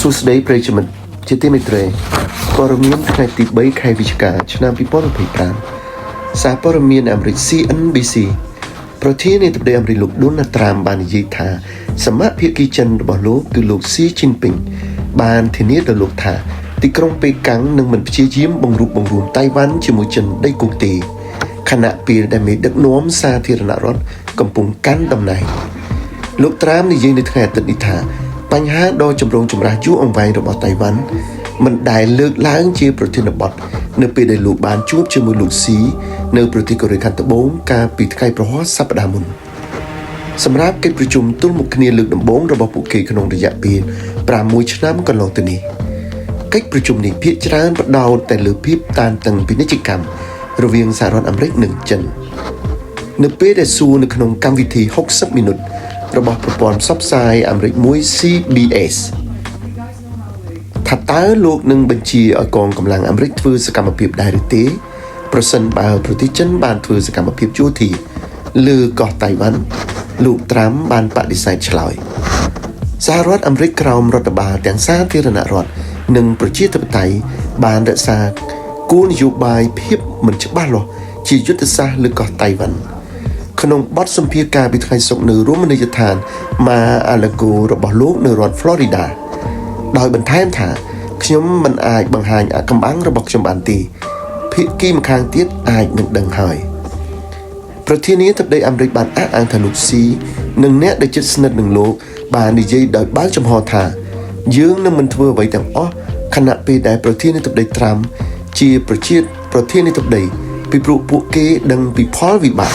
សួស្តីប្រិយមិត្តជាទីមេត្រីព័ត៌មានថ្ងៃទី3ខែវិច្ឆិកាឆ្នាំ2025សារព័ត៌មានអាមេរិក CNBC ប្រធានាធិបតីអាមេរិកលោក Donald Trump បាននិយាយថាសមាភិកីចិនរបស់លោកគឺលោក Xi Jinping បានធានាដល់លោកថាទីក្រុងប៉េកាំងនឹងមិនព្យាយាមបង្រួបបង្រួមតៃវ៉ាន់ជាមួយចិនដីគោកទេខណៈពេលដែលមេដឹកនាំសាធារណរដ្ឋកំពុងកាន់តំណែងលោក Trump និយាយនៅថ្ងៃអាទិត្យនេះថាបញ្ហាដ៏ចម្រូងចម្រាសយូរអង្វែងរបស់តៃវ៉ាន់មិនដែលលើកឡើងជាប្រធានបទនៅពេលដែលលោកបានជួបជាមួយលោកស៊ីនៅប្រទេសកូរ៉េខាងត្បូងកាលពីថ្ងៃប្រហ័សសប្តាហ៍មុនសម្រាប់កិច្ចប្រជុំទល់មុខគ្នាលើកដំបូងរបស់ពួកគេក្នុងរយៈពេល6ឆ្នាំកន្លងទៅនេះកិច្ចប្រជុំនេះភាគច្រើនផ្ដោតតែលើភាពតានតឹងពាណិជ្ជកម្មរវាងសហរដ្ឋអាមេរិកនិងចិននៅពេលដែលសួរនៅក្នុងកម្មវិធី60មីនុតរបស់ប្រព័ន្ធផ្សព្វផ្សាយអាមេរិកមួយ CBS ថាតើលោកនឹងបញ្ជាឲ្យកងកម្លាំងអាមេរិកធ្វើសកម្មភាពដែរឬទេប្រសិនបើប្រទេសចិនបានធ្វើសកម្មភាពយោធាលើកោះតៃវ៉ាន់លោកត្រាំបានបដិសេធឆ្លើយសហរដ្ឋអាមេរិកក្រោមរដ្ឋបាលទាំងសាធារណរដ្ឋនិងប្រជាធិបតេយ្យបានរក្សាគោលនយោបាយភាពមិនច្បាស់លាស់ជាយុទ្ធសាស្ត្រលើកោះតៃវ៉ាន់ក្នុងបទសម្ភាសន៍កាលពីថ្ងៃសុក្រនៅរមណីយដ្ឋាន Mar-a-Lago របស់លោកនៅរដ្ឋ Florida ដោយបន្ថែមថាខ្ញុំមិនអាចបង្ហាញអាថ៌កំបាំងរបស់ខ្ញុំបានទេភាគីម្ខាងទៀតអាចនឹងដឹងហើយប្រធានាធិបតីអាមេរិកបានអះអាងថាលោកស៊ីនិងអ្នកដែលជិតស្និទ្ធនឹងលោកបាននិយាយដោយបើកចំហថាយើងនឹងមិនធ្វើអ្វីទាំងអស់ខណៈពេលដែលប្រធានាធិបតីត្រាំជាប្រធានាធិបតីពីព្រោះពួកគេដឹងពីផលវិបាក